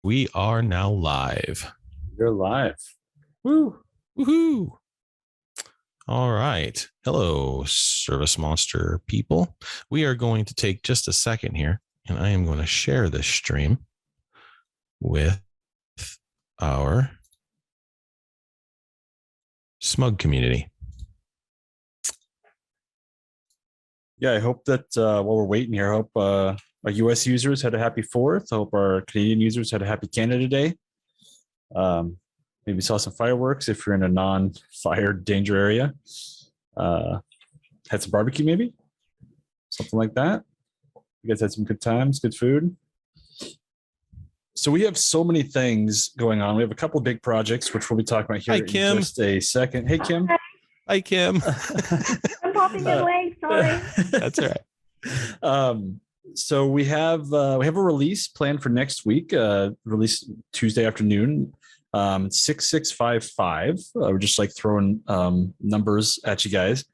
We are now live. You're live. Woo. Woohoo. All right. Hello, ServiceMonster people. We are going to take just a second here, and I am going to share this stream with our SMUG community. Yeah, I hope that while we're waiting here, I hope our US users had a happy 4th. I hope our Canadian users had a happy Canada Day. Maybe saw some fireworks if you're in a non-fire danger area. Had some barbecue, maybe something like that. You guys had some good times, good food. So we have so many things going on. We have a couple of big projects, which we'll be talking about here in just a second. Hey, Kim. Hi, Kim. I'm popping away. Sorry. That's all right. So we have a release planned for next week. Release Tuesday afternoon, 6655. We're just like throwing numbers at you guys,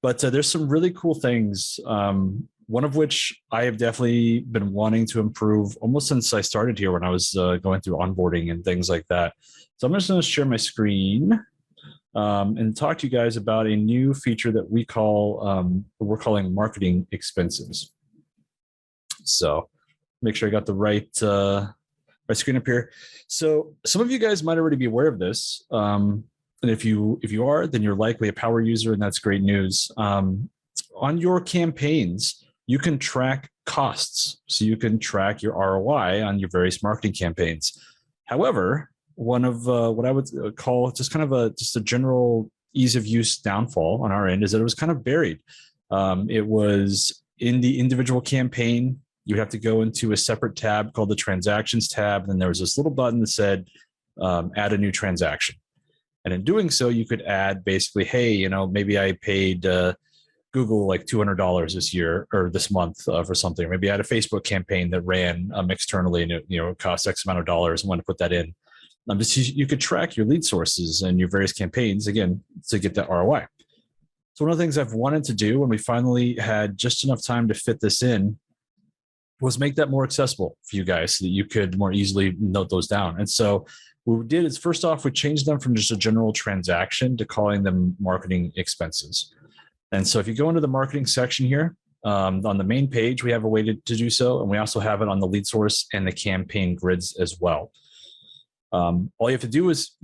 but there's some really cool things. One of which I have definitely been wanting to improve almost since I started here when I was going through onboarding and things like that. So I'm just going to share my screen and talk to you guys about a new feature that we're calling marketing expenses. So make sure I got the right screen up here. So some of you guys might already be aware of this. And if you are, then you're likely a power user, and that's great news. On your campaigns, you can track costs. So you can track your ROI on your various marketing campaigns. However, one of what I would call just kind of a general ease of use downfall on our end is that it was kind of buried. It was in the individual campaign. You have to go into a separate tab called the transactions tab. And then there was this little button that said, add a new transaction. And in doing so, you could add basically, hey, maybe I paid Google like $200 this year or this month for something. Maybe I had a Facebook campaign that ran externally and it cost X amount of dollars and want to put that in. You could track your lead sources and your various campaigns, again, to get that ROI. So one of the things I've wanted to do when we finally had just enough time to fit this in was make that more accessible for you guys so that you could more easily note those down. And so what we did is, first off, we changed them from just a general transaction to calling them marketing expenses. And so if you go into the marketing section here, on the main page, we have a way to do so. And we also have it on the lead source and the campaign grids as well. All you have to do is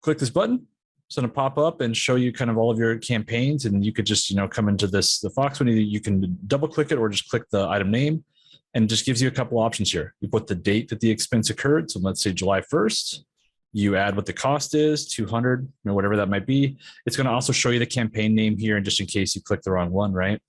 click this button. It's going to pop up and show you kind of all of your campaigns. And you could just, come into the Fox window. You can double click it or just click the item name, and it just gives you a couple options here. You put the date that the expense occurred. So let's say July 1st. You add what the cost is, 200, whatever that might be. It's going to also show you the campaign name here, and just in case you click the wrong one, right?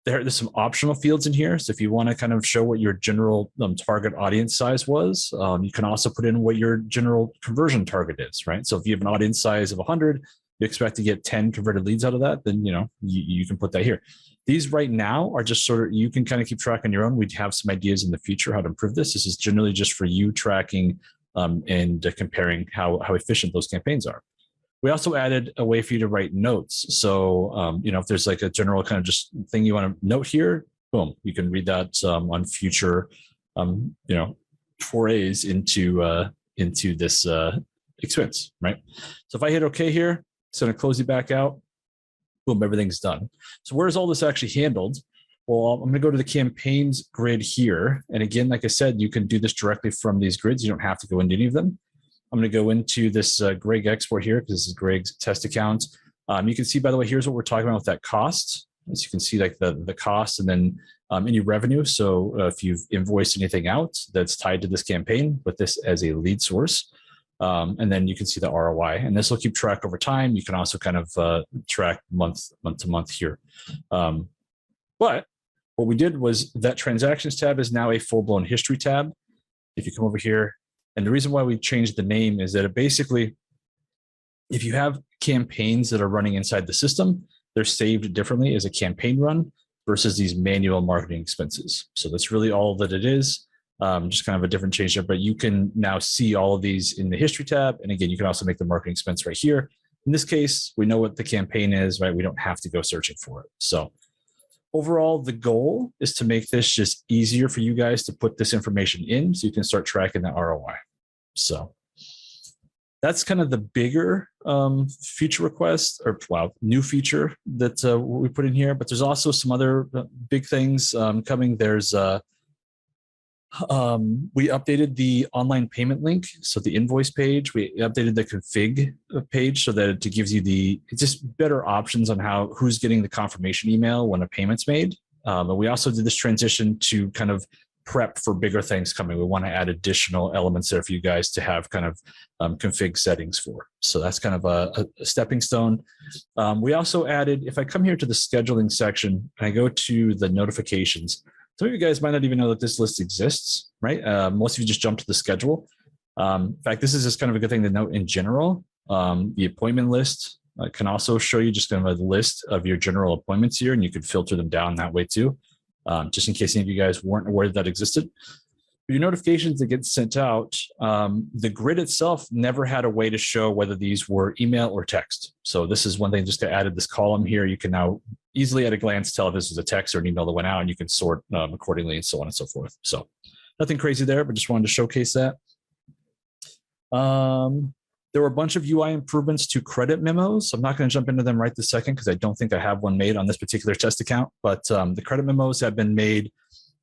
There's some optional fields in here. So if you want to kind of show what your general target audience size was, you can also put in what your general conversion target is, right? So if you have an audience size of 100, you expect to get 10 converted leads out of that, then you can put that here. These right now are just sort of, you can kind of keep track on your own. We'd have some ideas in the future how to improve this. This is generally just for you tracking and comparing how efficient those campaigns are. We also added a way for you to write notes. So, if there's like a general kind of just thing you want to note here, boom, you can read that on future, forays into this expense, right? So if I hit OK here, it's going to close you back out. Boom, everything's done. So where's all this actually handled? Well, I'm going to go to the campaigns grid here. And again, like I said, you can do this directly from these grids. You don't have to go into any of them. I'm going to go into this Greg export here because this is Greg's test account. You can see, by the way, here's what we're talking about with that cost. As you can see, like the cost and then any revenue. So if you've invoiced anything out that's tied to this campaign, with this as a lead source. And then you can see the ROI. And this will keep track over time. You can also kind of track month to month here. But what we did was that transactions tab is now a full-blown history tab. If you come over here, and the reason why we changed the name is that it basically, if you have campaigns that are running inside the system, they're saved differently as a campaign run versus these manual marketing expenses. So that's really all that it is. Just kind of a different change there, but you can now see all of these in the history tab. And again, you can also make the marketing expense right here. In this case, we know what the campaign is, right? We don't have to go searching for it. So overall, the goal is to make this just easier for you guys to put this information in so you can start tracking the ROI. So that's kind of the bigger feature request new feature that we put in here. But there's also some other big things coming. There's we updated the online payment link. So the invoice page, we updated the config page so that it gives you just better options on who's getting the confirmation email when a payment's made. But we also did this transition to kind of prep for bigger things coming. We want to add additional elements there for you guys to have kind of config settings for. So that's kind of a stepping stone. We also added, if I come here to the scheduling section and I go to the notifications, some of you guys might not even know that this list exists, right? Most of you just jump to the schedule. In fact, this is just kind of a good thing to note in general. The appointment list can also show you just kind of a list of your general appointments here, and you could filter them down that way too. Just in case any of you guys weren't aware that existed. Your notifications that get sent out, the grid itself never had a way to show whether these were email or text. So this is one thing, just to add this column here, you can now easily at a glance tell if this was a text or an email that went out, and you can sort accordingly and so on and so forth. So nothing crazy there, but just wanted to showcase that. There were a bunch of UI improvements to credit memos. I'm not going to jump into them right this second because I don't think I have one made on this particular test account, but the credit memos have been made.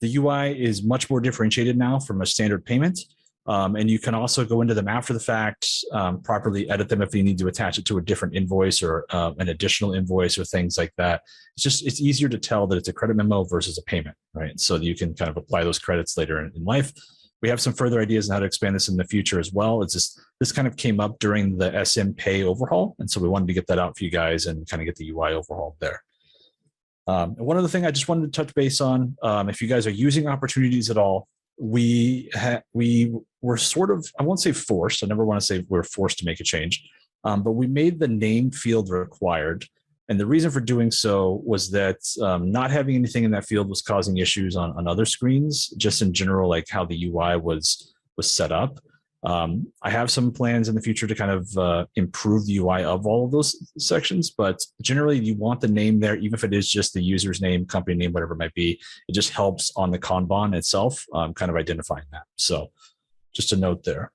The UI is much more differentiated now from a standard payment. And you can also go into them after the fact, properly edit them if you need to attach it to a different invoice or an additional invoice or things like that. It's easier to tell that it's a credit memo versus a payment, right? So that you can kind of apply those credits later in life. We have some further ideas on how to expand this in the future as well. It's just, this kind of came up during the SM Pay overhaul. And so we wanted to get that out for you guys and kind of get the UI overhaul there. And one other thing I just wanted to touch base on, if you guys are using opportunities at all, we were sort of, I won't say forced. I never want to say we're forced to make a change, but we made the name field required. And the reason for doing so was that not having anything in that field was causing issues on other screens, just in general, like how the UI was set up. I have some plans in the future to kind of improve the UI of all of those sections, but generally you want the name there, even if it is just the user's name, company name, whatever it might be. It just helps on the Kanban itself, kind of identifying that. So just a note there.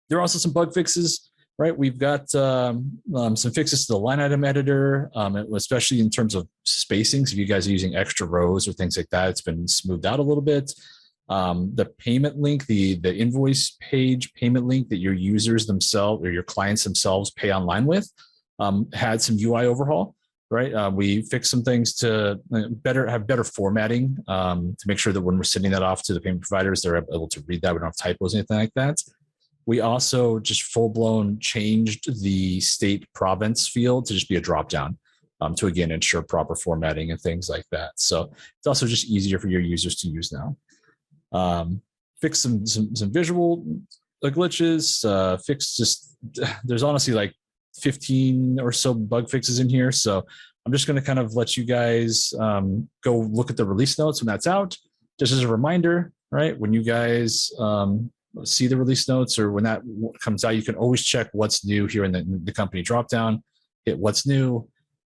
There are also some bug fixes. Right, we've got some fixes to the line item editor, especially in terms of spacings. If you guys are using extra rows or things like that, it's been smoothed out a little bit. The payment link, the invoice page payment link that your users themselves or your clients themselves pay online with, had some UI overhaul. Right, we fixed some things to have better formatting to make sure that when we're sending that off to the payment providers, they're able to read that. We don't have typos or anything like that. We also just full-blown changed the state province field to just be a drop-down to, again, ensure proper formatting and things like that. So it's also just easier for your users to use now. Fix some visual glitches, there's honestly like 15 or so bug fixes in here. So I'm just going to kind of let you guys go look at the release notes when that's out. Just as a reminder, right, when you guys see the release notes or when that comes out, you can always check what's new here in the company dropdown, hit what's new,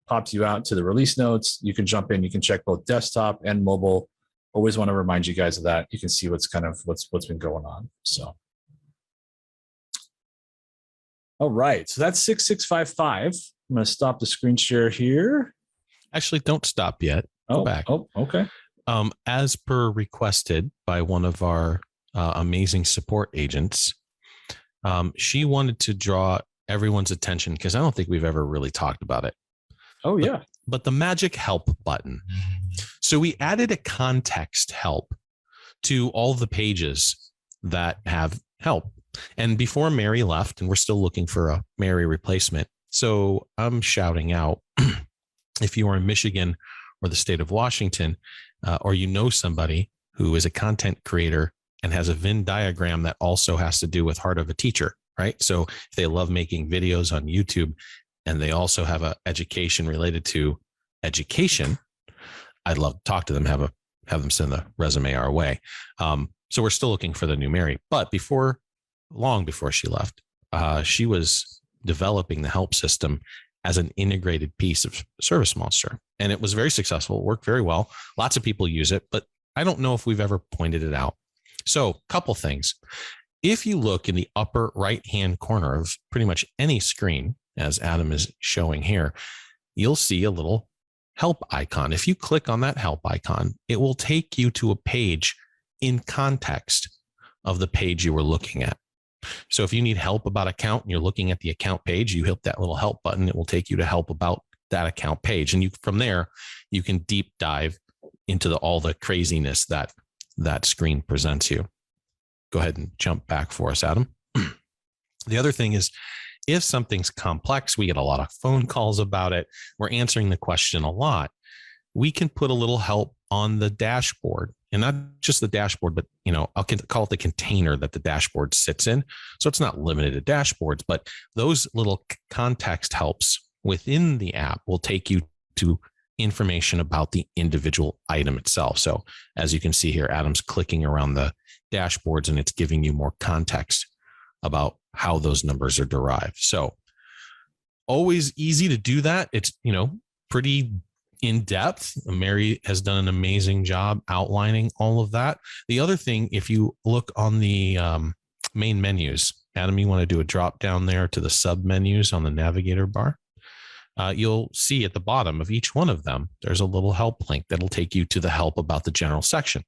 pops you out to the release notes. You can jump in, you can check both desktop and mobile. Always want to remind you guys of that. You can see what's been going on. So, all right, so that's 6655. I'm going to stop the screen share here. Actually, don't stop yet. Go back. Oh, okay. As per requested by one of our amazing support agents, she wanted to draw everyone's attention because I don't think we've ever really talked about it. Oh, yeah. But the magic help button. So we added a context help to all the pages that have help. And before Mary left, and we're still looking for a Mary replacement. So I'm shouting out, if you are in Michigan or the state of Washington, or you know somebody who is a content creator and has a Venn diagram that also has to do with Heart of a Teacher, right? So if they love making videos on YouTube and they also have an education related to education, I'd love to talk to them, have them send the resume our way. So we're still looking for the new Mary, but long before she left, she was developing the help system as an integrated piece of ServiceMonster. And it was very successful, worked very well. Lots of people use it, but I don't know if we've ever pointed it out. So couple things. if you look in the upper right-hand corner of pretty much any screen, as Adam is showing here, you'll see a little help icon. If you click on that help icon, it will take you to a page in context of the page you were looking at. So if you need help about account and you're looking at the account page, you hit that little help button. It will take you to help about that account page. And from there, you can deep dive into all the craziness that screen presents you. Go ahead and jump back for us, Adam. The other thing is, if something's complex, we get a lot of phone calls about it. We're answering the question a lot. We can put a little help on the dashboard, and not just the dashboard, but I'll call it the container that the dashboard sits in. So it's not limited to dashboards, but those little context helps within the app will take you to information about the individual item itself. So as you can see here, Adam's clicking around the dashboards and it's giving you more context about how those numbers are derived. So always easy to do that. It's, pretty in depth. Mary has done an amazing job outlining all of that. The other thing, if you look on the main menus, Adam, you want to do a drop down there to the sub menus on the navigator bar. You'll see at the bottom of each one of them, there's a little help link that'll take you to the help about the general section,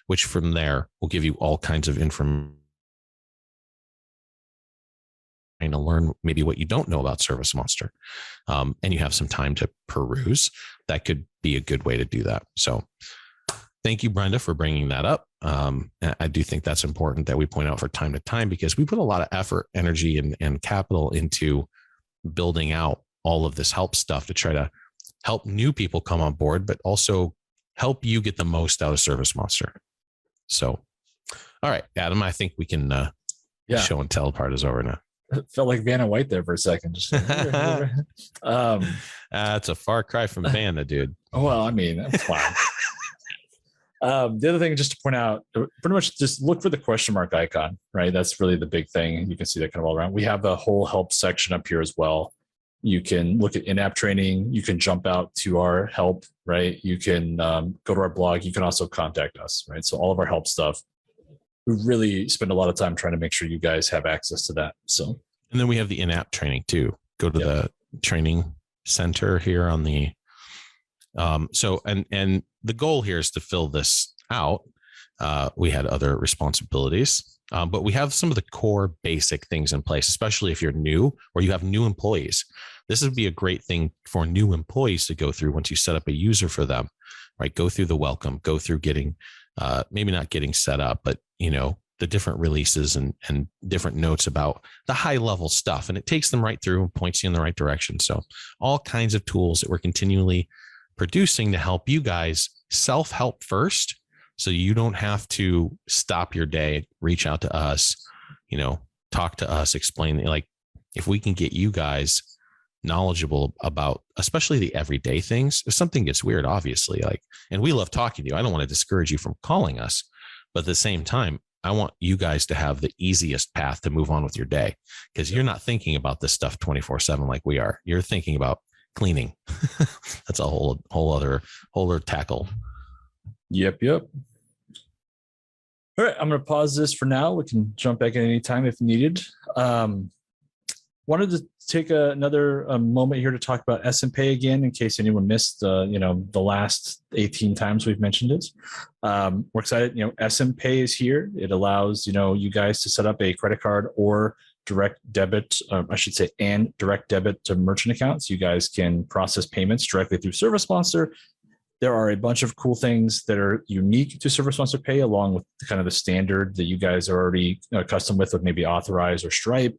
which from there will give you all kinds of information to learn maybe what you don't know about ServiceMonster, and you have some time to peruse. That could be a good way to do that. So thank you, Brenda, for bringing that up. I do think that's important that we point out from time to time, because we put a lot of effort, energy, and capital into building out all of this help stuff to try to help new people come on board, but also help you get the most out of ServiceMonster. So, all right, Adam, I think we can show and tell part is over now. It felt like Vanna White there for a second. That's a far cry from Vanna, dude. Well, I mean, that's fine. The other thing, just to point out, pretty much just look for the question mark icon, right? That's really the big thing. You can see that kind of all around. We have the whole help section up here as well. You can look at in-app training. You can jump out to our help, right? You can go to our blog. You can also contact us, right? So all of our help stuff, we really spend a lot of time trying to make sure you guys have access to that. So, and then we have the in-app training too. Go to the training center here on the, and the goal here is to fill this out. We had other responsibilities, but we have some of the core basic things in place, especially if you're new or you have new employees. This would be a great thing for new employees to go through once you set up a user for them, right? Go through the welcome, go through getting, maybe not getting set up, but the different releases and different notes about the high level stuff. And it takes them right through and points you in the right direction. So all kinds of tools that we're continually producing to help you guys self-help first. So you don't have to stop your day, reach out to us, talk to us, explain, like, if we can get you guys knowledgeable about, especially the everyday things. If something gets weird, obviously, and we love talking to you. I don't want to discourage you from calling us, but at the same time, I want you guys to have the easiest path to move on with your day, because you're not thinking about this stuff 24/7 like we are. You're thinking about cleaning. That's a whole other tackle. Yep. All right, I'm going to pause this for now. We can jump back at any time if needed. Wanted to take another moment here to talk about SM-Pay again, in case anyone missed, the last 18 times we've mentioned it. We're excited. SM-Pay is here. It allows, you guys to set up a credit card or direct debit, and direct debit to merchant accounts. You guys can process payments directly through ServiceMonster. There are a bunch of cool things that are unique to ServiceMonster Pay, along with kind of the standard that you guys are already accustomed with maybe Authorize or Stripe.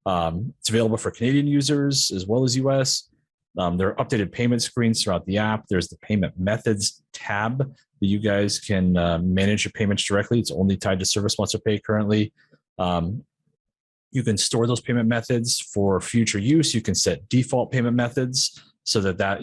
It's available for Canadian users as well as US. There are updated payment screens throughout the app. There's the payment methods tab that you guys can manage your payments directly. It's only tied to ServiceMonster Pay currently. You can store those payment methods for future use. You can set default payment methods so that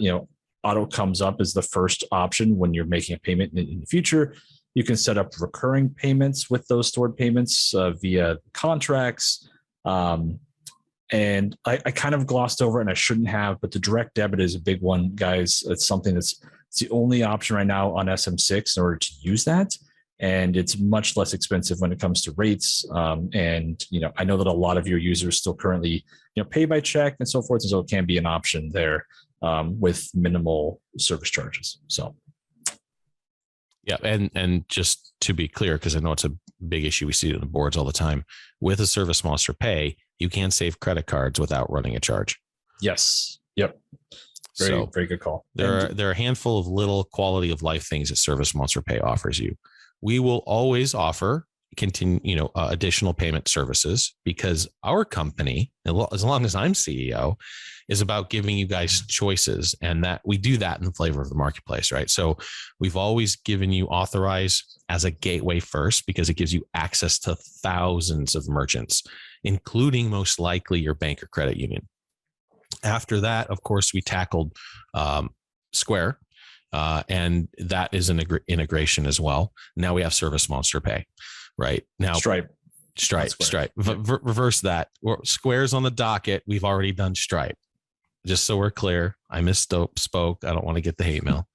auto comes up as the first option when you're making a payment in the future. You can set up recurring payments with those stored payments via contracts. And I kind of glossed over it, and I shouldn't have, but the direct debit is a big one, guys. It's something it's the only option right now on SM6 in order to use that. and it's much less expensive when it comes to rates. And I know that a lot of your users still currently pay by check and so forth, and so it can be an option there with minimal service charges. So. Yeah, and just to be clear, because I know it's a big issue, we see it on the boards all the time. With a ServiceMonster Pay, you can save credit cards without running a charge. Yes. Yep. Very good call. There are a handful of little quality of life things that ServiceMonster Pay offers you. We will always offer additional payment services, because our company, as long as I'm CEO, is about giving you guys choices, and that we do that in the flavor of the marketplace, right? So we've always given you Authorize as a gateway first, because it gives you access to thousands of merchants, including most likely your bank or credit union. After that, of course, we tackled Square, and that is an integration as well. Now we have ServiceMonster Pay, right? Now Stripe. Reverse that. Square's on the docket. We've already done Stripe. Just so we're clear, I misspoke. I don't want to get the hate mail.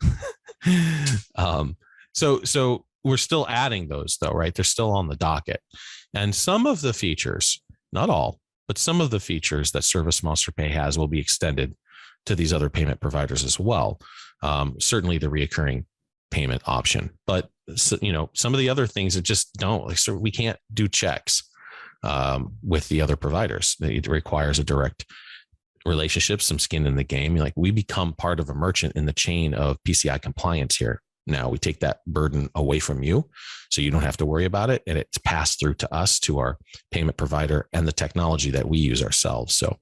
So we're still adding those though, right? They're still on the docket. And some of the features, not all, but some of the features that ServiceMonster Pay has will be extended to these other payment providers as well. Certainly the reoccurring payment option, but some of the other things that just don't, like, so we can't do checks with the other providers. It requires a direct relationship, some skin in the game. Like, we become part of a merchant in the chain of PCI compliance here. Now we take that burden away from you, so you don't have to worry about it, and it's passed through to us, to our payment provider, and the technology that we use ourselves. So,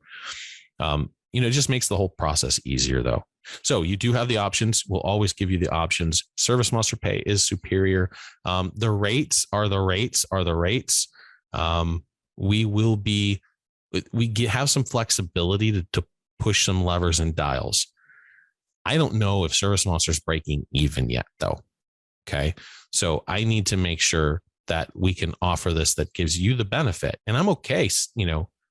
it just makes the whole process easier, though. So you do have the options. We'll always give you the options. ServiceMonster Pay is superior. The rates are the rates. We have some flexibility to push some levers and dials. I don't know if ServiceMonster is breaking even yet, though. Okay. So I need to make sure that we can offer this that gives you the benefit. And I'm okay,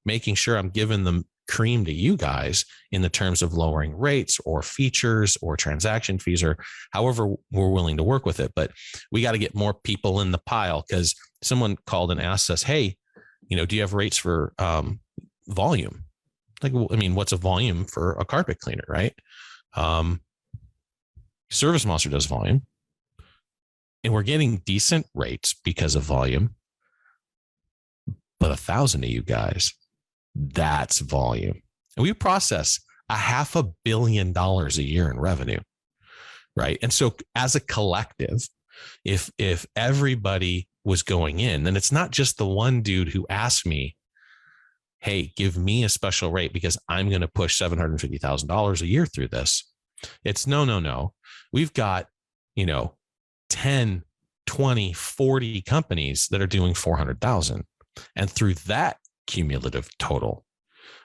making sure I'm giving them cream to you guys in the terms of lowering rates or features or transaction fees, or however we're willing to work with it. But we got to get more people in the pile, because someone called and asked us, hey, do you have rates for volume? Like, what's a volume for a carpet cleaner, right? ServiceMonster does volume, and we're getting decent rates because of volume. But 1,000 of you guys, that's volume. And we process $500 million a year in revenue, right? And so as a collective, if everybody was going in, then it's not just the one dude who asked me, hey, give me a special rate because I'm going to push $750,000 a year through this. It's no. We've got, 10, 20, 40 companies that are doing 400,000. And through that cumulative total,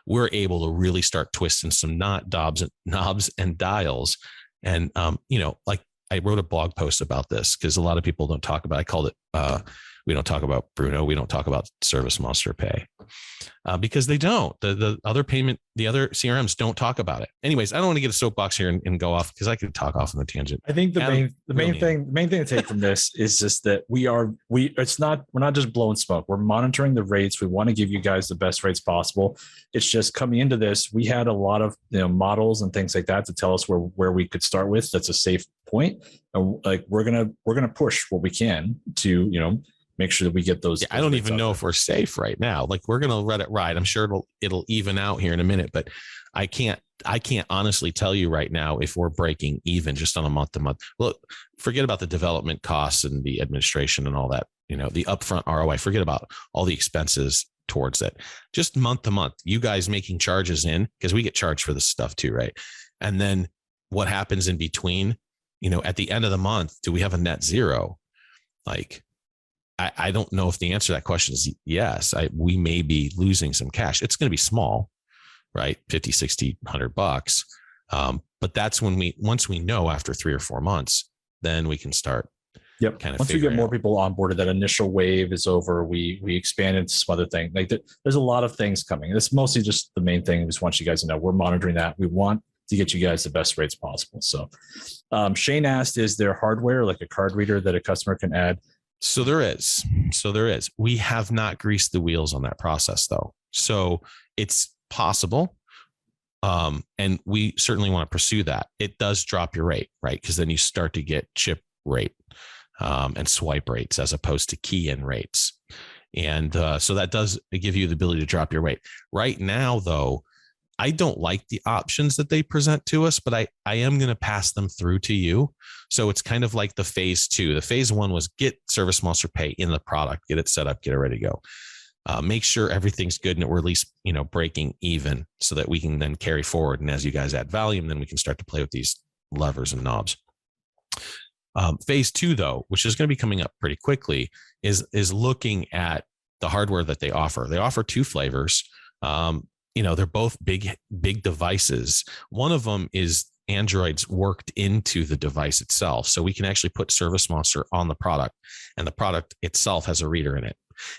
we're able to really start twisting some knobs and dials. And, like, I wrote a blog post about this because a lot of people don't talk about, I called it, we don't talk about Bruno. We don't talk about ServiceMonster Pay because they don't. The other CRMs don't talk about it. Anyways, I don't want to get a soapbox here and go off, because I could talk off on a tangent. I think the main thing to take from this is just that we're not just blowing smoke. We're monitoring the rates. We want to give you guys the best rates possible. It's just coming into this, we had a lot of models and things like that to tell us where we could start with. That's a safe point. And like, we're gonna push what we can to make sure that we get those. I don't even know if we're safe right now. Like, we're going to let it ride. I'm sure it'll even out here in a minute, but I can't honestly tell you right now if we're breaking even just on a month to month. Well, forget about the development costs and the administration and all that, the upfront ROI, forget about all the expenses towards it. Just month to month, you guys making charges in, because we get charged for this stuff too, right? And then what happens in between, at the end of the month, do we have a net zero? Like, I don't know if the answer to that question is yes. We may be losing some cash. It's going to be small, right? 50, 60, $100. But that's when once we know after 3 or 4 months, then we can start. Yep. Once we get more people onboarded, that initial wave is over. We expand into some other thing. Like, there's a lot of things coming. It's mostly just the main thing. We just want you guys to know we're monitoring that. We want to get you guys the best rates possible. So Shane asked, is there hardware like a card reader that a customer can add So there is. We have not greased the wheels on that process though. So it's possible. And we certainly want to pursue that. It does drop your rate, right? Because then you start to get chip rate and swipe rates as opposed to key in rates. And so that does give you the ability to drop your rate. Right now, though, I don't like the options that they present to us, but I am going to pass them through to you. So it's kind of like the phase 2. The phase 1 was get ServiceMonster Pay in the product, get it set up, get it ready to go. Make sure everything's good and we're at least, breaking even so that we can then carry forward. And as you guys add volume, then we can start to play with these levers and knobs. Phase 2, though, which is going to be coming up pretty quickly, is looking at the hardware that they offer. They offer 2 flavors. They're both big devices. One of them is Android's worked into the device itself. So we can actually put ServiceMonster on the product, and the product itself has a reader in it.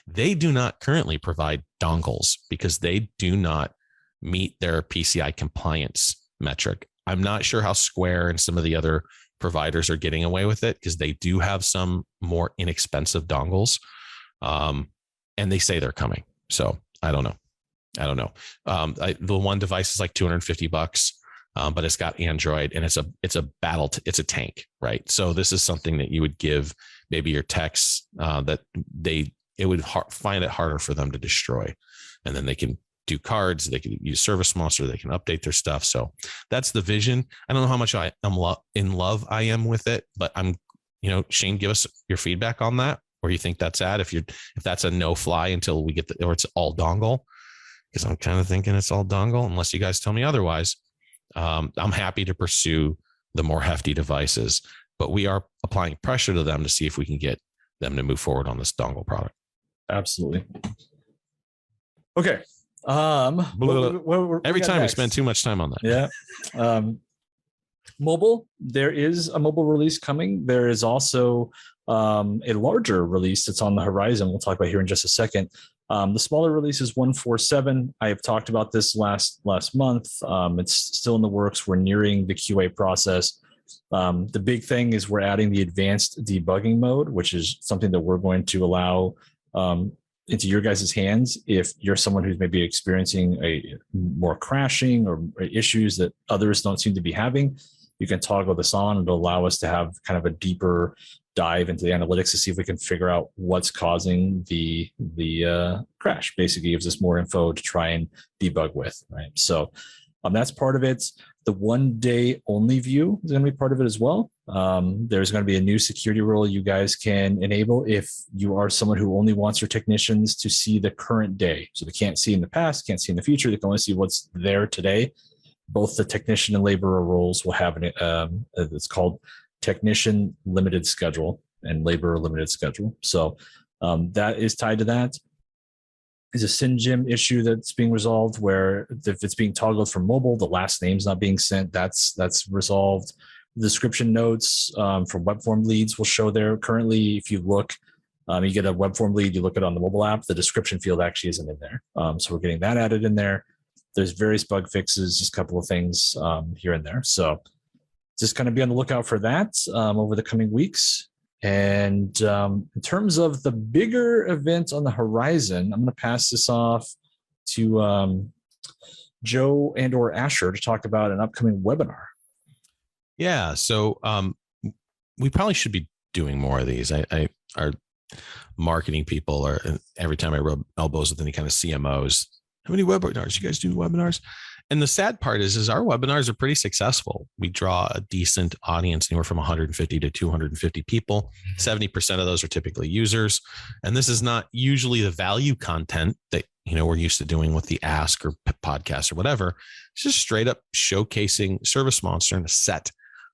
They do not currently provide dongles because they do not meet their PCI compliance metric. I'm not sure how Square and some of the other providers are getting away with it because they do have some more inexpensive dongles. And they say they're coming. So I don't know. The one device is like $250, but it's got Android and it's a tank, right? So this is something that you would give maybe your techs that it would find it harder for them to destroy, and then they can do cards, they can use ServiceMonster, they can update their stuff. So that's the vision. I don't know how much I'm in love I am with it, but I'm, Shane, give us your feedback on that. Where you think that's at? If that's a no fly until we get or it's all dongle. Because I'm kind of thinking it's all dongle, unless you guys tell me otherwise. I'm happy to pursue the more hefty devices, but we are applying pressure to them to see if we can get them to move forward on this dongle product. Absolutely. Okay. Every time we spend too much time on that. Yeah. Mobile, there is a mobile release coming. There is also a larger release that's on the horizon. We'll talk about here in just a second. The smaller release is 147. I have talked about this last month. It's still in the works. We're nearing the QA process. The big thing is we're adding the advanced debugging mode, which is something that we're going to allow into your guys' hands if you're someone who's maybe experiencing a more crashing or issues that others don't seem to be having. You can toggle this on and it'll allow us to have kind of a deeper dive into the analytics to see if we can figure out what's causing the crash. Basically gives us more info to try and debug with, right? So that's part of it. The 1 day only view is going to be part of it as well. There's going to be a new security rule you guys can enable if you are someone who only wants your technicians to see the current day. So they can't see in the past, can't see in the future. They can only see what's there today. Both the technician and laborer roles will have it's called technician limited schedule and laborer limited schedule. So that is tied to that. Is a SynGym issue that's being resolved where if it's being toggled from mobile, the last name's not being sent. That's resolved. The description notes for web form leads will show there. Currently, if you look, you get a web form lead, you look at it on the mobile app, the description field actually isn't in there. So we're getting that added in there. There's various bug fixes, just a couple of things here and there. So just kind of be on the lookout for that over the coming weeks. And in terms of the bigger event on the horizon, I'm going to pass this off to Joe and or Asher to talk about an upcoming webinar. Yeah, so we probably should be doing more of these. Our marketing people are, every time I rub elbows with any kind of CMOs, how many webinars? You guys do webinars? And the sad part is our webinars are pretty successful. We draw a decent audience, anywhere from 150 to 250 people. 70% of those are typically users. And this is not usually the value content that we're used to doing with the Ask or podcast or whatever. It's just straight up showcasing ServiceMonster and a set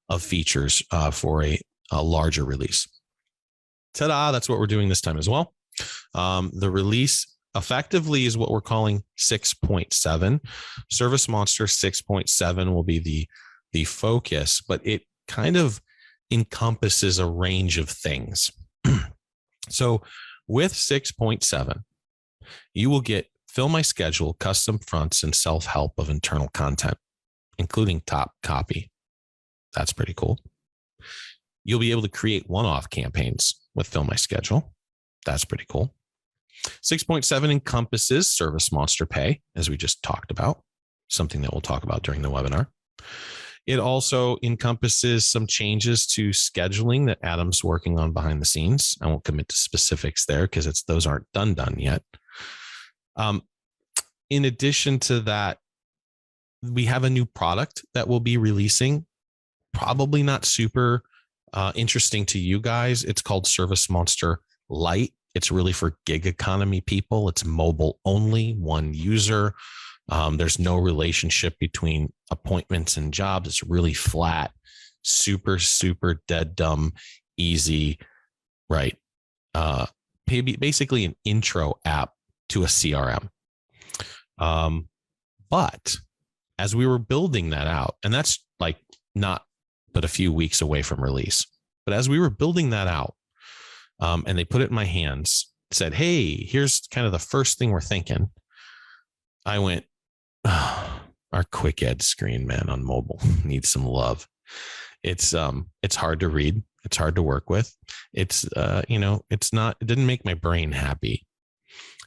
of features for a larger release. Ta-da! That's what we're doing this time as well. The release effectively is what we're calling 6.7. ServiceMonster 6.7 will be the focus, but it kind of encompasses a range of things. So with 6.7, you will get Fill My Schedule, custom fronts, and self-help of internal content, including top copy. That's pretty cool. You'll be able to create one-off campaigns with Fill My Schedule. That's pretty cool. 6.7 encompasses ServiceMonster Pay, as we just talked about, something that we'll talk about during the webinar. It also encompasses some changes to scheduling that Adam's working on behind the scenes. I won't commit to specifics there because those aren't done yet. In addition to that, we have a new product that we'll be releasing. Probably not super interesting to you guys. It's called ServiceMonster Lite. It's really for gig economy people. It's mobile only, one user. There's no relationship between appointments and jobs. It's really flat, super, super dead dumb, easy, right? Basically an intro app to a CRM. But as we were building that out, and that's like not but a few weeks away from release, but as we were building that out, and they put it in my hands, said, hey, here's kind of the first thing we're thinking. I went, oh, our quick ed screen, man, on mobile needs some love. It's hard to read. It's hard to work with. It didn't make my brain happy.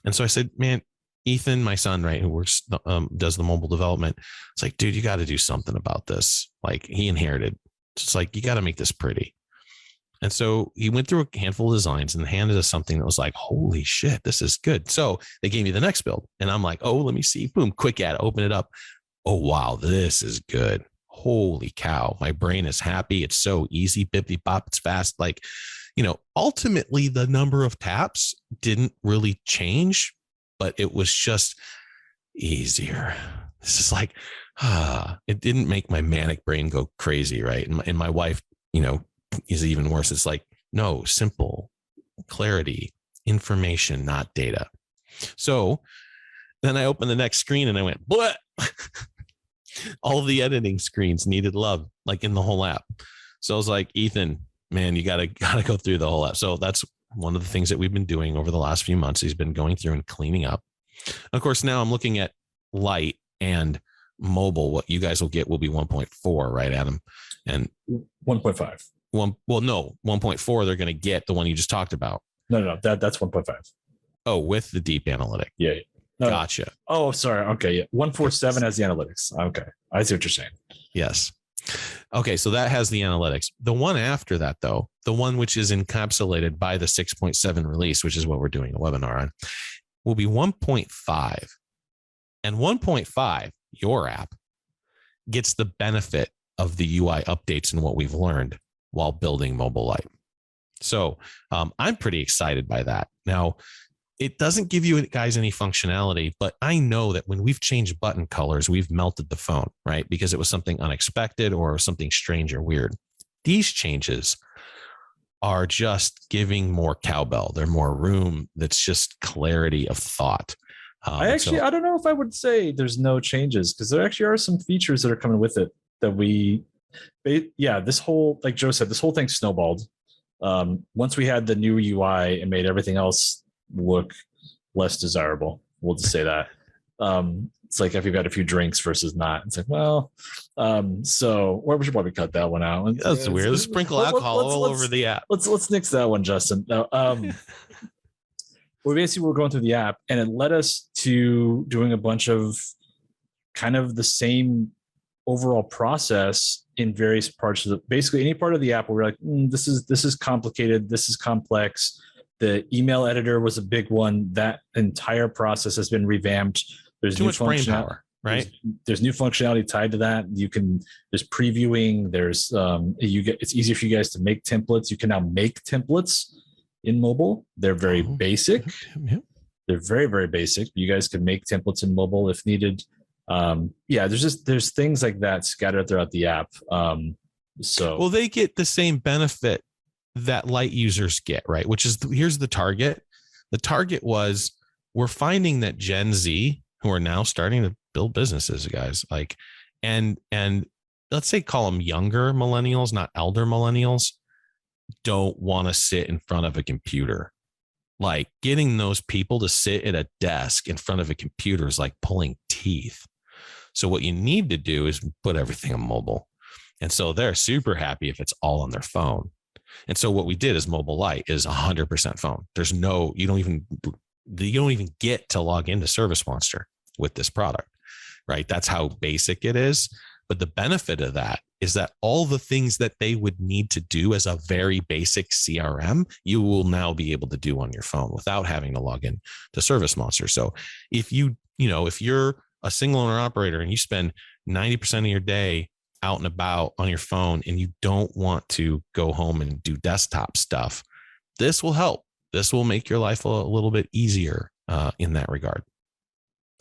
And so I said, man, Ethan, my son, right, who works, does the mobile development. It's like, dude, you got to do something about this. Like, he inherited. It's like, you got to make this pretty. And so he went through a handful of designs and handed us something that was like, holy shit, this is good. So they gave me the next build and I'm like, oh, let me see. Boom, quick add, open it up. Oh, wow, this is good. Holy cow. My brain is happy. It's so easy. Bippity bop. It's fast. Like, ultimately the number of taps didn't really change, but it was just easier. This is like, it didn't make my manic brain go crazy. Right. And my wife, is even worse. It's like, no, simple clarity, information, not data. So then I opened the next screen and I went, what? All of the editing screens needed love, like in the whole app. So I was like, Ethan, man, you gotta go through the whole app. So that's one of the things that we've been doing over the last few months. He's been going through and cleaning up. Of course, now I'm looking at light and mobile. What you guys will get will be 1.4, right, Adam? And 1.5. 1.4, they're going to get the one you just talked about. No, that's 1.5. Oh, with the deep analytic. Yeah. No. Gotcha. Oh, sorry. Okay. Yeah. 147 has the analytics. Okay. I see what you're saying. Yes. Okay. So that has the analytics. The one after that, though, the one which is encapsulated by the 6.7 release, which is what we're doing a webinar on, will be 1.5. And 1.5, your app, gets the benefit of the UI updates and what we've learned while building Mobile Lite. So I'm pretty excited by that. Now, it doesn't give you guys any functionality, but I know that when we've changed button colors, we've melted the phone, right? Because it was something unexpected or something strange or weird. These changes are just giving more cowbell. They're more room. That's just clarity of thought. I don't know if I would say there's no changes, because there actually are some features that are coming with it that this whole, like Joe said, this whole thing snowballed. Once we had the new UI, and made everything else look less desirable. We'll just say that. It's like if you've had a few drinks versus not. It's like, well, so we should probably cut that one out. That's weird. Let's sprinkle alcohol all over the app. Let's nix that one, Justin. No, we're going through the app, and it led us to doing a bunch of kind of the same overall process in various parts of basically any part of the app where we're like, this is complicated, this is complex. The email editor was a big one. That entire process has been revamped. There's too much brain power, right? There's new functionality tied to that. There's previewing. There's it's easier for you guys to make templates. You can now make templates in mobile. They're very basic. Yep. They're very, very basic. You guys can make templates in mobile if needed. There's things like that scattered throughout the app. Well, they get the same benefit that light users get, right? Which is, here's the target. The target was, we're finding that Gen Z, who are now starting to build businesses, guys, like, and let's say call them younger millennials, not elder millennials, don't want to sit in front of a computer. Like, getting those people to sit at a desk in front of a computer is like pulling teeth. So what you need to do is put everything on mobile. And so they're super happy if it's all on their phone. And so what we did is Mobile Lite is 100% phone. There's no, you don't even get to log into ServiceMonster with this product, right? That's how basic it is. But the benefit of that is that all the things that they would need to do as a very basic CRM, you will now be able to do on your phone without having to log in to ServiceMonster. So if if you're a single owner operator and you spend 90% of your day out and about on your phone and you don't want to go home and do desktop stuff, this will help. This will make your life a little bit easier in that regard.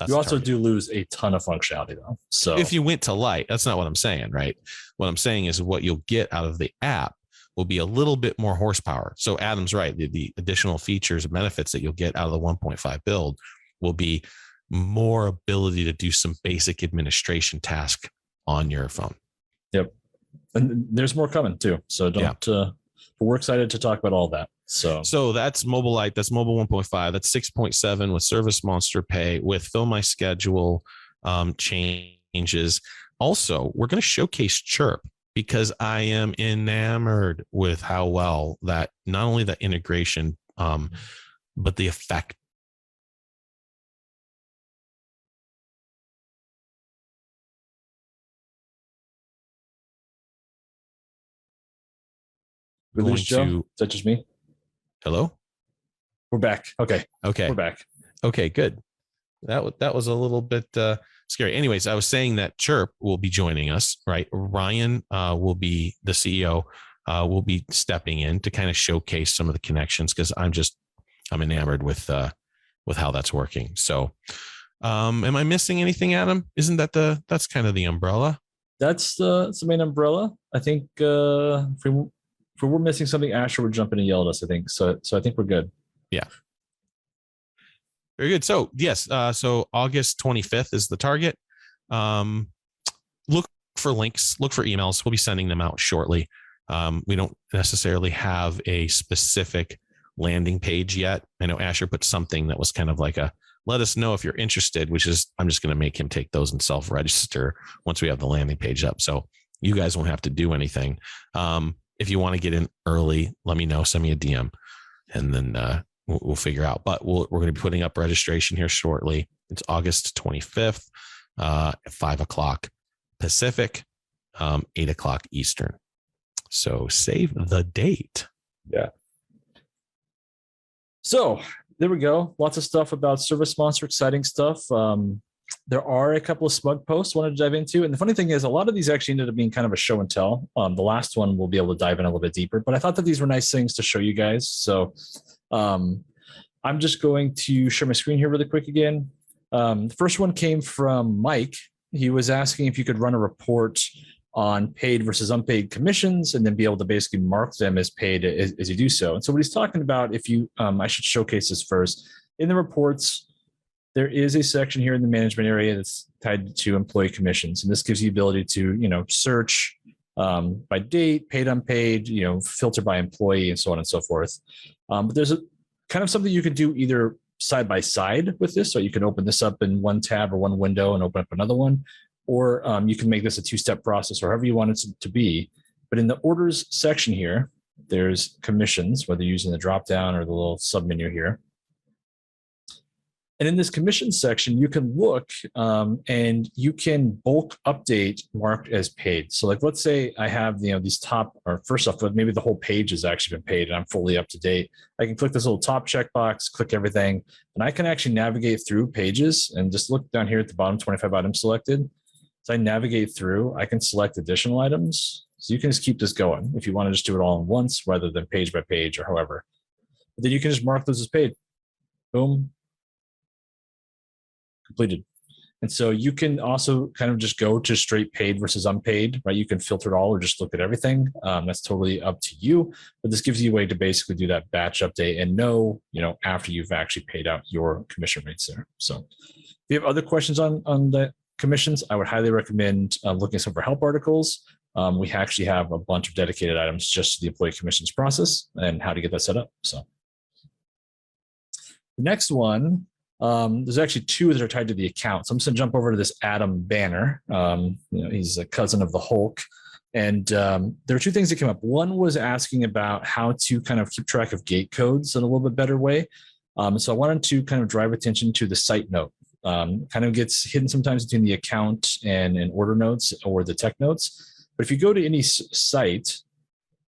You also do lose a ton of functionality though. So if you went to Lite, that's not what I'm saying, right? What I'm saying is what you'll get out of the app will be a little bit more horsepower. So Adam's right. The additional features and benefits that you'll get out of the 1.5 build will be more ability to do some basic administration task on your phone. Yep. And there's more coming too. So we're excited to talk about all that. So that's Mobile Lite, that's Mobile 1.5, that's 6.7 with ServiceMonster Pay, with Fill My Schedule changes. Also, we're going to showcase Chirp because I am enamored with how well that, not only that integration, but the effect. We lose Joe? Is that just me? Hello? We're back. Okay. We're back. Okay, good. That was a little bit scary. Anyways, I was saying that Chirp will be joining us, right? Ryan will be the CEO, will be stepping in to kind of showcase some of the connections because I'm enamored with how that's working. So am I missing anything, Adam? Isn't that's kind of the umbrella? That's the main umbrella. I think if we're missing something, Asher would jump in and yell at us, I think. So I think we're good. Yeah. Very good. So yes, so August 25th is the target. Look for links, look for emails. We'll be sending them out shortly. We don't necessarily have a specific landing page yet. I know Asher put something that was kind of like let us know if you're interested, which is, I'm just going to make him take those and self-register once we have the landing page up. So you guys won't have to do anything. If you want to get in early, let me know, send me a DM, and then we'll figure out. But we're going to be putting up registration here shortly. It's August 25th at 5:00 Pacific, 8:00 Eastern. So save the date. Yeah. So there we go. Lots of stuff about ServiceMonster, exciting stuff. There are a couple of SMUG posts I wanted to dive into. And the funny thing is, a lot of these actually ended up being kind of a show and tell. The last one we'll be able to dive in a little bit deeper, but I thought that these were nice things to show you guys. So I'm just going to share my screen here really quick again. The first one came from Mike. He was asking if you could run a report on paid versus unpaid commissions and then be able to basically mark them as paid as you do so. And so what he's talking about, I should showcase this first. In the reports, there is a section here in the management area that's tied to employee commissions. And this gives you the ability to, search by date, paid, unpaid, filter by employee and so on and so forth. But there's a kind of something you can do either side by side with this. So you can open this up in one tab or one window and open up another one, or you can make this a two-step process or however you want it to be. But in the orders section here, there's commissions, whether you're using the drop-down or the little sub-menu here. And in this commission section, you can look and you can bulk update marked as paid. So like, let's say I have, these top, or first off, maybe the whole page has actually been paid and I'm fully up to date. I can click this little top checkbox, click everything, and I can actually navigate through pages and just look down here at the bottom, 25 items selected. So I navigate through, I can select additional items. So you can just keep this going if you want to just do it all at once rather than page by page or however. But then you can just mark those as paid. Boom. Completed. And so you can also kind of just go to straight paid versus unpaid, right? You can filter it all or just look at everything. That's totally up to you. But this gives you a way to basically do that batch update and know, after you've actually paid out your commission rates there. So if you have other questions on the commissions, I would highly recommend looking at some of our help articles. We actually have a bunch of dedicated items just to the employee commissions process and how to get that set up. So the next one, there's actually two that are tied to the account. So I'm just going to jump over to this Adam Banner. He's a cousin of the Hulk. And there are two things that came up. One was asking about how to kind of keep track of gate codes in a little bit better way. So I wanted to kind of drive attention to the site note. Kind of gets hidden sometimes between the account and order notes or the tech notes. But if you go to any site,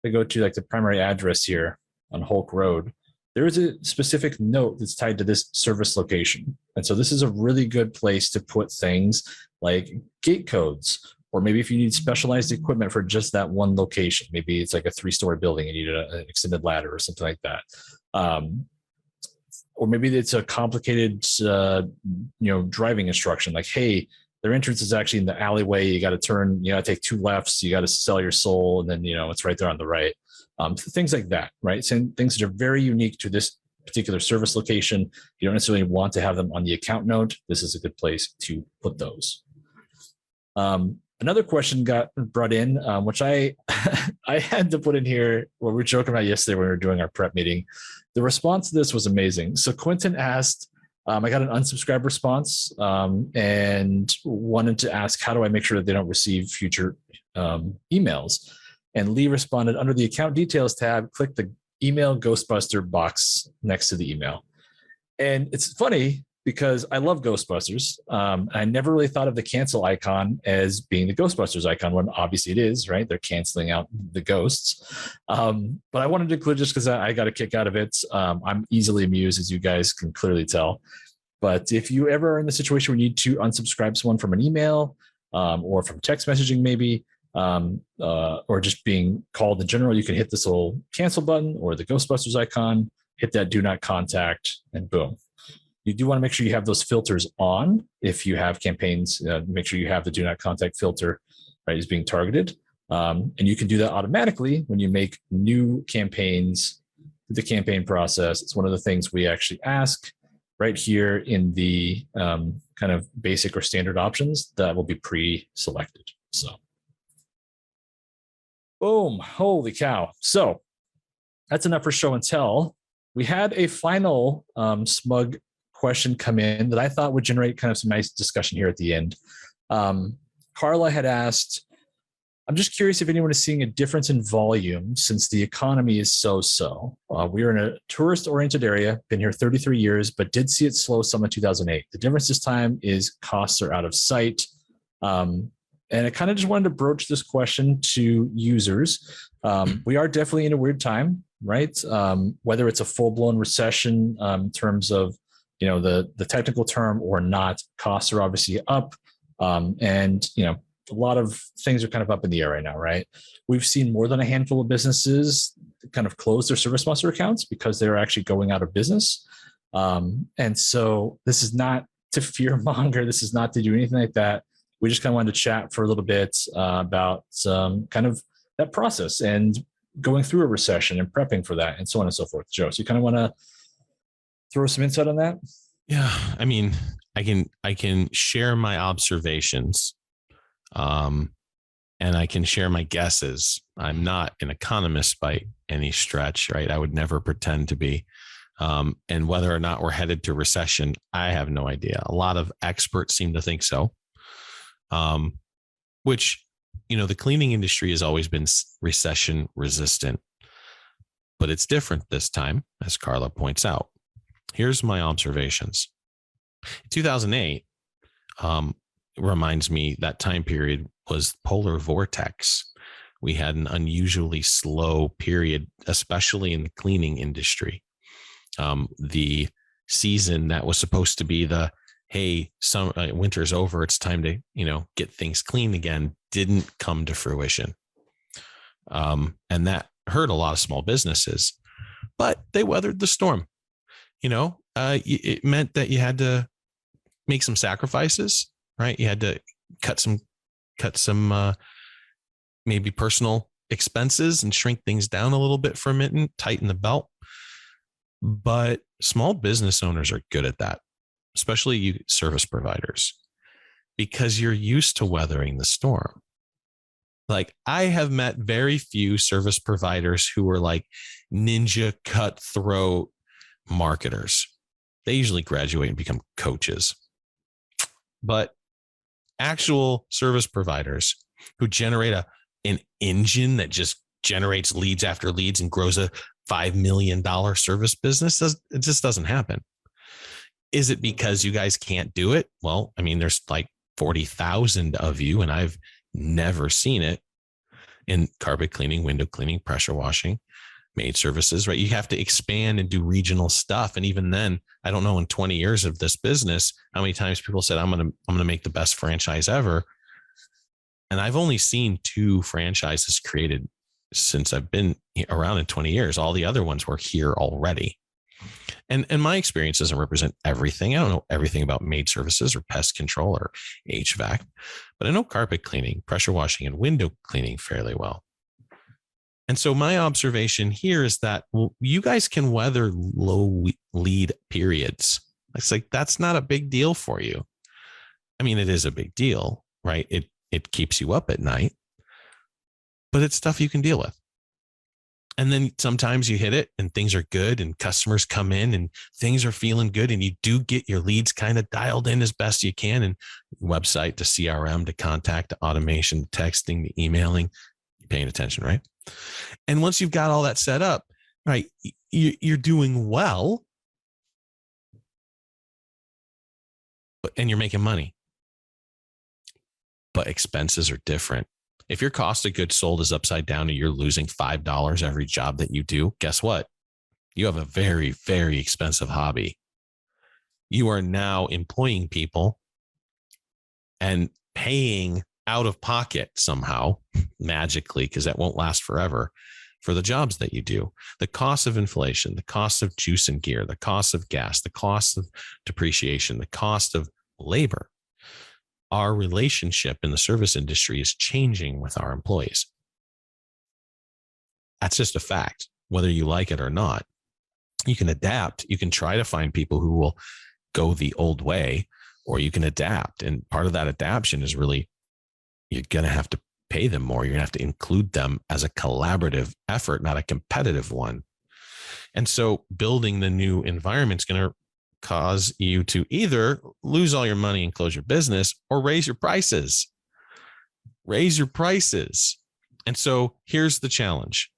I go to like the primary address here on Hulk Road, there is a specific note that's tied to this service location. And so this is a really good place to put things like gate codes, or maybe if you need specialized equipment for just that one location, maybe it's like a 3-story building and you need an extended ladder or something like that. Or maybe it's a complicated, driving instruction, like, hey, their entrance is actually in the alleyway. You got to turn, you got to take 2 lefts. You got to sell your soul. And then, it's right there on the right. Things like that, right? So things that are very unique to this particular service location. You don't necessarily want to have them on the account note. This is a good place to put those. Another question got brought in, which I I had to put in here. What we were joking about yesterday when we were doing our prep meeting. The response to this was amazing. So Quentin asked, I got an unsubscribe response and wanted to ask, how do I make sure that they don't receive future emails? And Lee responded, under the account details tab, click the email Ghostbuster box next to the email. And it's funny because I love Ghostbusters. I never really thought of the cancel icon as being the Ghostbusters icon, when obviously it is, right? They're canceling out the ghosts. But I wanted to include just because I got a kick out of it. I'm easily amused, as you guys can clearly tell. But if you ever are in the situation where you need to unsubscribe someone from an email or from text messaging maybe, or just being called in general, you can hit this little cancel button or the Ghostbusters icon, hit that do not contact, and boom. You do want to make sure you have those filters on. If you have campaigns, make sure you have the do not contact filter, right, is being targeted. And you can do that automatically when you make new campaigns, the campaign process. It's one of the things we actually ask right here in the kind of basic or standard options that will be pre-selected. So boom, holy cow. So that's enough for show and tell. We had a final SMUG question come in that I thought would generate kind of some nice discussion here at the end. Carla had asked, I'm just curious if anyone is seeing a difference in volume since the economy is so-so. We are in a tourist-oriented area, been here 33 years, but did see it slow some in 2008. The difference this time is costs are out of sight. And I kind of just wanted to broach this question to users. We are definitely in a weird time, right? Whether it's a full-blown recession in terms of the technical term or not, costs are obviously up. And a lot of things are kind of up in the air right now, right? We've seen more than a handful of businesses kind of close their ServiceMonster accounts because they're actually going out of business. And so this is not to fear monger. This is not to do anything like that. We just kind of wanted to chat for a little bit about kind of that process and going through a recession and prepping for that and so on and so forth. Joe, so you kind of want to throw some insight on that? Yeah, I mean, I can share my observations, and I can share my guesses. I'm not an economist by any stretch, right? I would never pretend to be. And whether or not we're headed to recession, I have no idea. A lot of experts seem to think so. Which, the cleaning industry has always been recession resistant, but it's different this time, as Carla points out. Here's my observations. 2008 reminds me that time period was polar vortex. We had an unusually slow period, especially in the cleaning industry. The season that was supposed to be the, hey, winter's over, it's time to, get things clean again, didn't come to fruition. And that hurt a lot of small businesses, but they weathered the storm. It meant that you had to make some sacrifices, right? You had to cut some maybe personal expenses and shrink things down a little bit for a minute, tighten the belt. But small business owners are good at that, especially you service providers, because you're used to weathering the storm. Like, I have met very few service providers who are like ninja cutthroat marketers. They usually graduate and become coaches. But actual service providers who generate an engine that just generates leads after leads and grows a $5 million service business. It just doesn't happen. Is it because you guys can't do it? Well, I mean, there's like 40,000 of you, and I've never seen it in carpet cleaning, window cleaning, pressure washing, maid services, right? You have to expand and do regional stuff. And even then, I don't know, in 20 years of this business, how many times people said, I'm going to make the best franchise ever. And I've only seen 2 franchises created since I've been around in 20 years. All the other ones were here already. And my experience doesn't represent everything. I don't know everything about maid services or pest control or HVAC, but I know carpet cleaning, pressure washing, and window cleaning fairly well. And so my observation here is that, well, you guys can weather low lead periods. It's like, that's not a big deal for you. I mean, it is a big deal, right? It keeps you up at night, but it's stuff you can deal with. And then sometimes you hit it and things are good and customers come in and things are feeling good and you do get your leads kind of dialed in as best you can, and website to CRM to contact to automation, to texting, to emailing, you're paying attention, right? And once you've got all that set up, right, you're doing well, and you're making money, but expenses are different. If your cost of goods sold is upside down and you're losing $5 every job that you do, guess what? You have a very, very expensive hobby. You are now employing people and paying out of pocket somehow, magically, because that won't last forever, for the jobs that you do. The cost of inflation, the cost of juice and gear, the cost of gas, the cost of depreciation, the cost of labor. Our relationship in the service industry is changing with our employees. That's just a fact, whether you like it or not. You can adapt. You can try to find people who will go the old way, or you can adapt. And part of that adaptation is really, you're going to have to pay them more. You're going to have to include them as a collaborative effort, not a competitive one. And so building the new environment is going to cause you to either lose all your money and close your business, or raise your prices. Raise your prices. And so here's the challenge.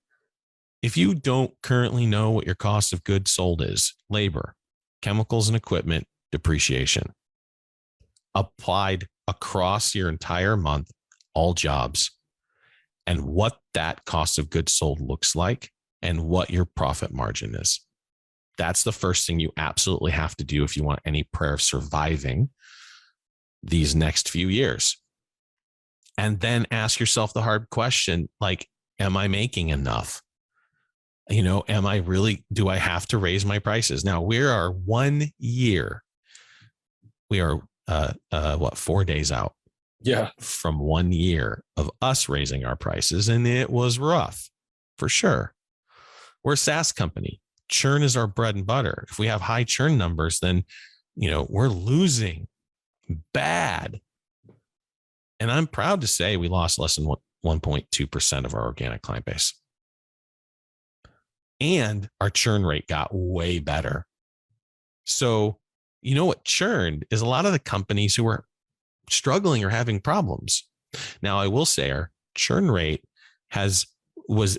If you don't currently know what your cost of goods sold is, labor, chemicals and equipment, depreciation, applied across your entire month, all jobs, and what that cost of goods sold looks like and what your profit margin is. That's the first thing you absolutely have to do if you want any prayer of surviving these next few years. And then ask yourself the hard question, like, am I making enough? You know, do I have to raise my prices? Now, we are 1 year. We are, 4 days out? Yeah. From 1 year of us raising our prices. And it was rough, for sure. We're a SaaS company. Churn is our bread and butter. If we have high churn numbers, then, we're losing bad. And I'm proud to say we lost less than 1.2% of our organic client base. And our churn rate got way better. So, what churned is a lot of the companies who were struggling or having problems. Now, I will say our churn rate was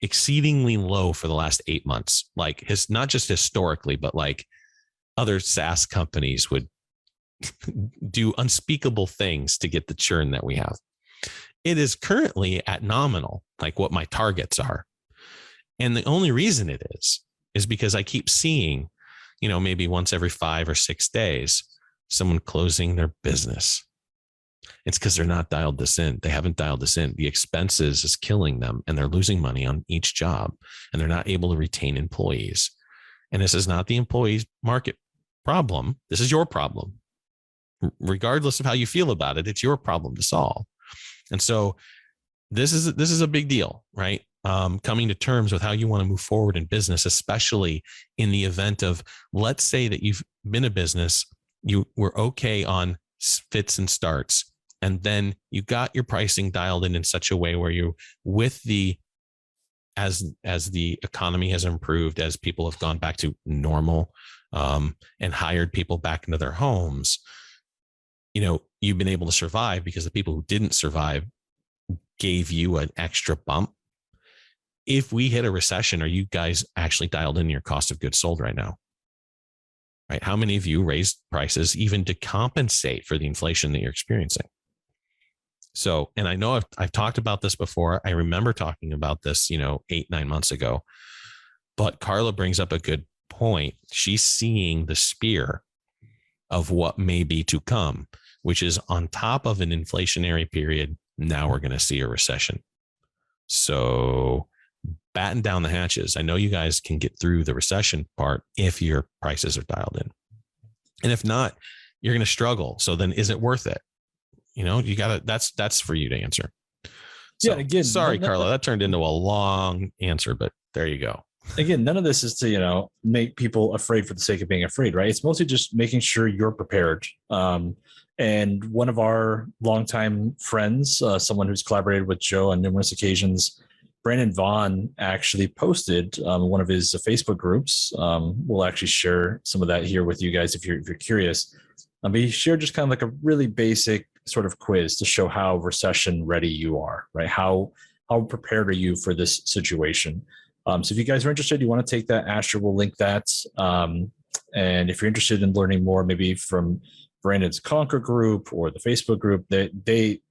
exceedingly low for the last 8 months. Like, not just historically, but like other SaaS companies would do unspeakable things to get the churn that we have. It is currently at nominal, like what my targets are. And the only reason it is because I keep seeing, maybe once every 5 or 6 days, someone closing their business. It's because they're not dialed this in. They haven't dialed this in. The expenses is killing them, and they're losing money on each job, and they're not able to retain employees. And this is not the employees market problem. This is your problem. Regardless of how you feel about it, it's your problem to solve. And so this is a big deal, right? Coming to terms with how you want to move forward in business, especially in the event of, let's say that you've been a business, you were okay on fits and starts, and then you got your pricing dialed in such a way where you, as the economy has improved, as people have gone back to normal, and hired people back into their homes, you've been able to survive, because the people who didn't survive gave you an extra bump. If we hit a recession, are you guys actually dialed in your cost of goods sold right now? Right? How many of you raised prices even to compensate for the inflation that you're experiencing? So, and I know I've talked about this before. I remember talking about this, 8-9 months ago, but Carla brings up a good point. She's seeing the spear of what may be to come, which is on top of an inflationary period. Now we're going to see a recession. So batten down the hatches. I know you guys can get through the recession part if your prices are dialed in. And if not, you're going to struggle. So then is it worth it? You got to, that's for you to answer. So, Yeah, again, sorry, Carla, that turned into a long answer, but there you go. Again, none of this is to, make people afraid for the sake of being afraid, right? It's mostly just making sure you're prepared. And one of our longtime friends, someone who's collaborated with Joe on numerous occasions, Brandon Vaughn, actually posted one of his Facebook groups. We'll actually share some of that here with you guys if you're curious. But he shared just kind of like a really basic sort of quiz to show how recession ready you are, right? How prepared are you for this situation? So if you guys are interested, you want to take that, Asher will link that. And if you're interested in learning more, maybe from Brandon's Conquer group or the Facebook group,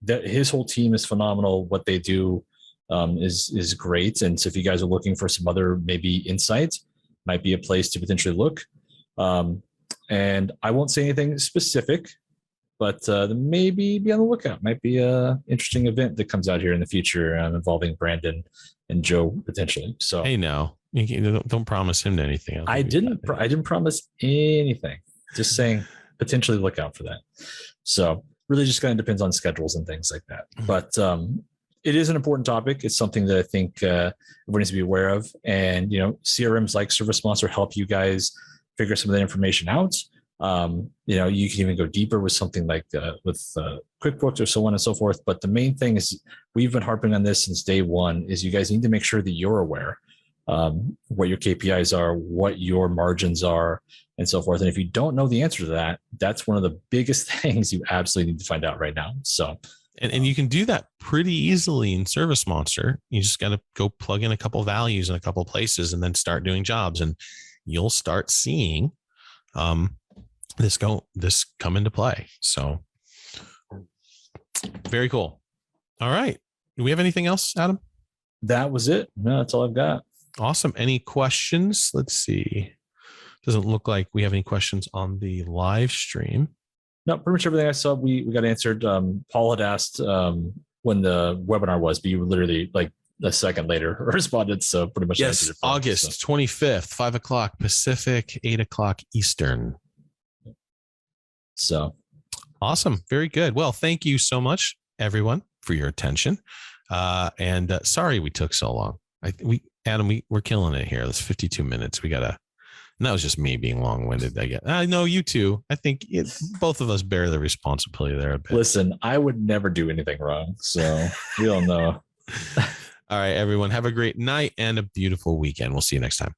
his whole team is phenomenal. What they do is great. And so if you guys are looking for some other maybe insights, might be a place to potentially look. And I won't say anything specific, but maybe be on the lookout. Might be a interesting event that comes out here in the future involving Brandon and Joe potentially. So hey, no, you don't promise him anything. I didn't promise anything. Just saying, potentially look out for that. So really, just kind of depends on schedules and things like that. But it is an important topic. It's something that I think everyone needs to be aware of. And CRMs like ServiceMonster help you guys figure some of that information out. You can even go deeper with something like with QuickBooks or so on and so forth. But the main thing is, we've been harping on this since day one, is you guys need to make sure that you're aware what your KPIs are, what your margins are, and so forth. And if you don't know the answer to that, that's one of the biggest things you absolutely need to find out right now. So, and you can do that pretty easily in ServiceMonster. You just got to go plug in a couple values in a couple places and then start doing jobs, and you'll start seeing this come into play. So very cool. All right. Do we have anything else, Adam? That was it. No, that's all I've got. Awesome. Any questions? Let's see. Doesn't look like we have any questions on the live stream. No, pretty much everything I saw, we got answered. Paul had asked when the webinar was, but you literally like a second later responded. So pretty much. Yes, August 25th, 5:00 Pacific, 8:00 Eastern. So awesome. Very good. Well, thank you so much, everyone, for your attention. And sorry we took so long. Adam, we're killing it here. That's 52 minutes. And that was just me being long-winded, I guess. I know you too. I think both of us bear the responsibility there a bit. Listen, I would never do anything wrong. So we all know. All right, everyone. Have a great night and a beautiful weekend. We'll see you next time.